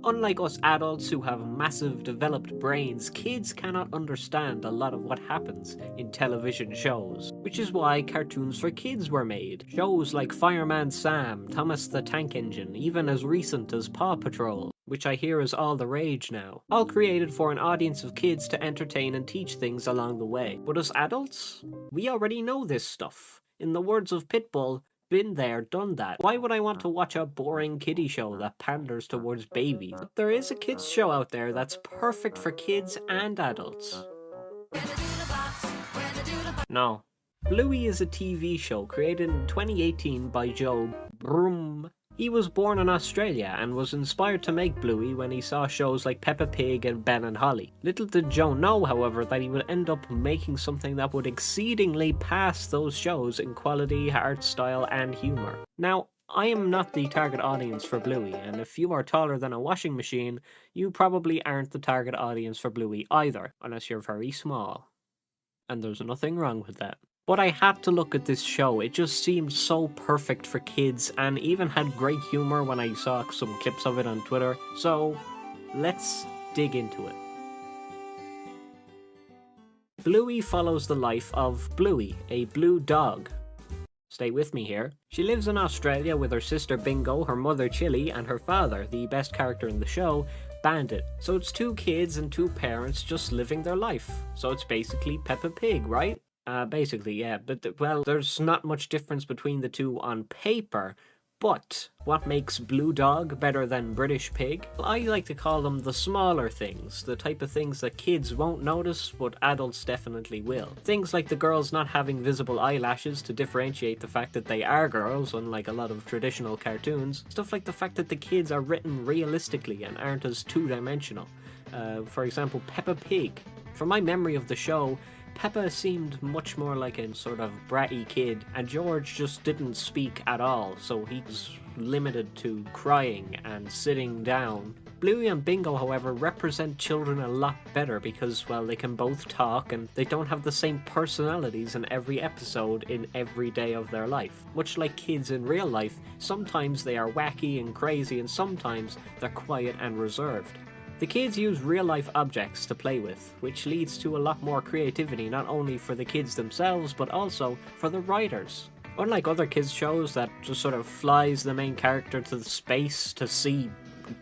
Unlike us adults who have massive developed brains, kids cannot understand a lot of what happens in television shows, which is why cartoons for kids were made. Shows like Fireman Sam, Thomas the Tank Engine, even as recent as Paw Patrol, which I hear is all the rage now, all created for an audience of kids to entertain and teach things along the way. But as adults, we already know this stuff. In the words of Pitbull, been there, done that. Why would I want to watch a boring kiddie show that panders towards babies? But there is a kids show out there that's perfect for kids and adults. No. Bluey is a TV show created in 2018 by Joe Broom. He was born in Australia and was inspired to make Bluey when he saw shows like Peppa Pig and Ben and Holly. Little did Joe know, however, that he would end up making something that would exceedingly pass those shows in quality, art style, and humour. Now, I am not the target audience for Bluey, and if you are taller than a washing machine, you probably aren't the target audience for Bluey either, unless you're very small. And there's nothing wrong with that. But I had to look at this show. It just seemed so perfect for kids and even had great humor when I saw some clips of it on Twitter. So let's dig into it. Bluey follows the life of Bluey, a blue dog. Stay with me here. She lives in Australia with her sister Bingo, her mother Chili, and her father, the best character in the show, Bandit. So it's two kids and two parents just living their life. So it's basically Peppa Pig, right? Basically, yeah, but well, there's not much difference between the two on paper, but what makes Blue Dog better than British Pig? I like to call them the smaller things, the type of things that kids won't notice, but adults definitely will. Things like the girls not having visible eyelashes to differentiate the fact that they are girls, unlike a lot of traditional cartoons. Stuff like the fact that the kids are written realistically and aren't as two-dimensional. For example, Peppa Pig. From my memory of the show, Peppa seemed much more like a sort of bratty kid, and George just didn't speak at all, so he was limited to crying and sitting down. Bluey and Bingo, however, represent children a lot better because, well, they can both talk and they don't have the same personalities in every episode in every day of their life. Much like kids in real life, sometimes they are wacky and crazy and sometimes they're quiet and reserved. The kids use real-life objects to play with, which leads to a lot more creativity not only for the kids themselves, but also for the writers. Unlike other kids' shows that just sort of flies the main character to the space to see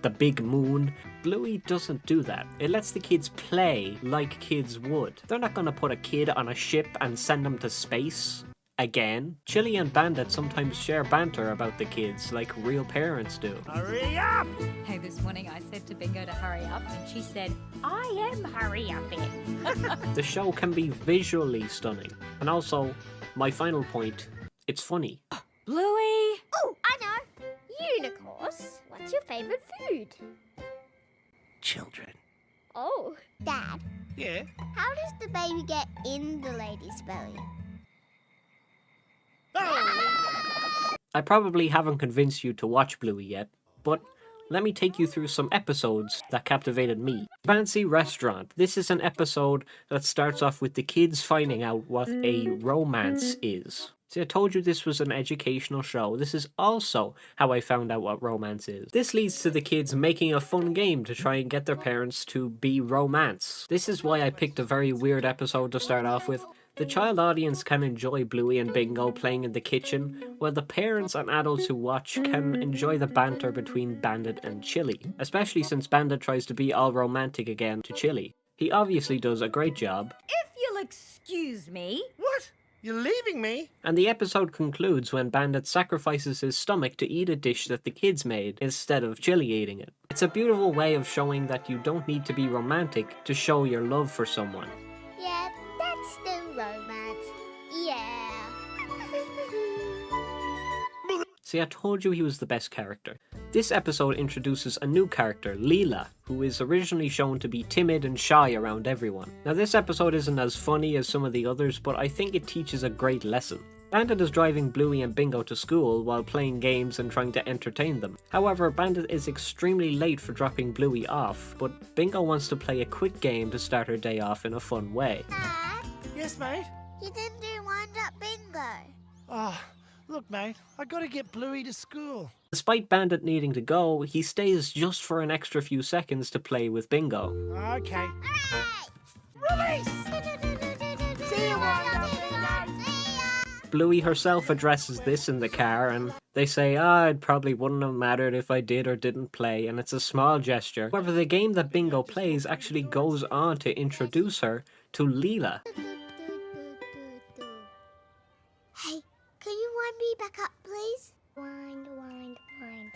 the big moon, Bluey doesn't do that. It lets the kids play like kids would. They're not gonna put a kid on a ship and send them to space. Again, Chili and Bandit sometimes share banter about the kids like real parents do. Hurry up! Hey, this morning I said to Bingo to hurry up and she said, I am hurry up it. The show can be visually stunning. And also, my final point, it's funny. Bluey! Oh, I know. Unicorns. What's your favourite food? Children. Oh, Dad, Yeah? how does the baby get in the lady's belly? I probably haven't convinced you to watch Bluey yet, but let me take you through some episodes that captivated me. Fancy Restaurant. This is an episode that starts off with the kids finding out what a romance is. See, I told you this was an educational show. This is also how I found out what romance is. This leads to the kids making a fun game to try and get their parents to be romance. This is why I picked a very weird episode to start off with. The child audience can enjoy Bluey and Bingo playing in the kitchen, while the parents and adults who watch can enjoy the banter between Bandit and Chili, especially since Bandit tries to be all romantic again to Chili. He obviously does a great job. If you'll excuse me. What? You're leaving me? And the episode concludes when Bandit sacrifices his stomach to eat a dish that the kids made instead of Chili eating it. It's a beautiful way of showing that you don't need to be romantic to show your love for someone. Yeah, that's the romance. Yeah. See, I told you he was the best character. This episode introduces a new character, Leela, who is originally shown to be timid and shy around everyone. Now this episode isn't as funny as some of the others, but I think it teaches a great lesson. Bandit is driving Bluey and Bingo to school while playing games and trying to entertain them. However, Bandit is extremely late for dropping Bluey off, but Bingo wants to play a quick game to start her day off in a fun way. Dad, Yes, mate? you didn't do wind-up bingo. Oh, look, mate, I gotta get Bluey to school. Despite Bandit needing to go, he stays just for an extra few seconds to play with Bingo. Okay. Hooray! Release! See you, Wanda. Bluey herself addresses this in the car, and they say, it probably wouldn't have mattered if I did or didn't play, and it's a small gesture. However, the game that Bingo plays actually goes on to introduce her to Leela. Hey, can you wind me back up, please? Wind, wind, wind.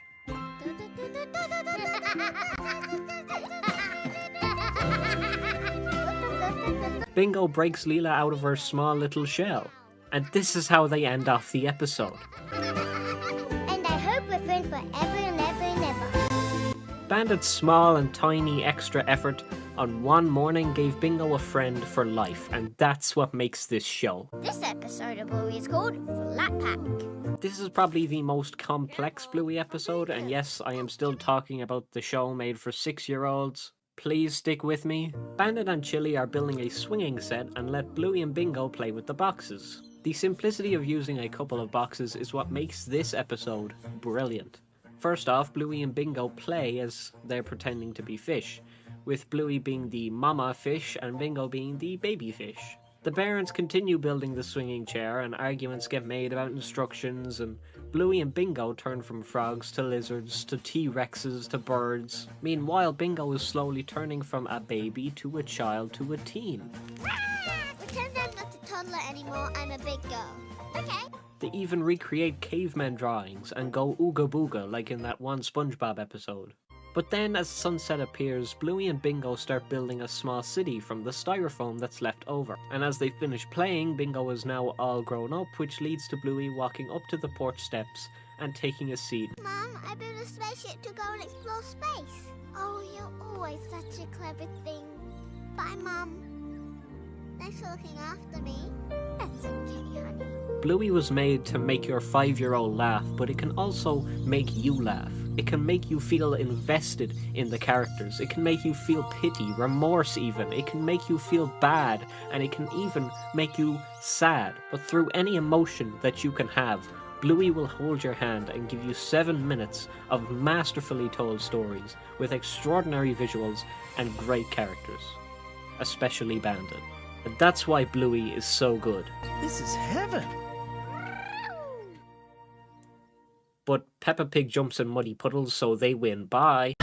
Bingo breaks Leela out of her small little shell, and this is how they end off the episode. And I hope we're friends forever and ever and ever. Bandit's small and tiny extra effort on one morning gave Bingo a friend for life, and that's what makes this show. This episode of Bluey is called Flat Pack. This is probably the most complex Bluey episode, and yes, I am still talking about the show made for 6-year-olds. Please stick with me. Bandit and Chili are building a swinging set and let Bluey and Bingo play with the boxes. The simplicity of using a couple of boxes is what makes this episode brilliant. First off, Bluey and Bingo play as they're pretending to be fish, with Bluey being the mama fish and Bingo being the baby fish. The parents continue building the swinging chair, and arguments get made about instructions, and Bluey and Bingo turn from frogs to lizards to T-Rexes to birds. Meanwhile, Bingo is slowly turning from a baby to a child to a teen. Pretend I'm not a toddler anymore, I'm a big girl. Okay. They even recreate caveman drawings and go ooga booga like in that one SpongeBob episode. But then as sunset appears, Bluey and Bingo start building a small city from the styrofoam that's left over. And as they finish playing, Bingo is now all grown up, which leads to Bluey walking up to the porch steps and taking a seat. Mum, I built a spaceship to go and explore space. Oh, you're always such a clever thing. Bye, Mum. Thanks for looking after me. That's okay, honey. Bluey was made to make your 5-year-old laugh, but it can also make you laugh. It can make you feel invested in the characters. It can make you feel pity, remorse even. It can make you feel bad, and it can even make you sad. But through any emotion that you can have, Bluey will hold your hand and give you 7 minutes of masterfully told stories with extraordinary visuals and great characters. Especially Bandit. And that's why Bluey is so good. This is heaven. But Peppa Pig jumps in muddy puddles, so they win. Bye.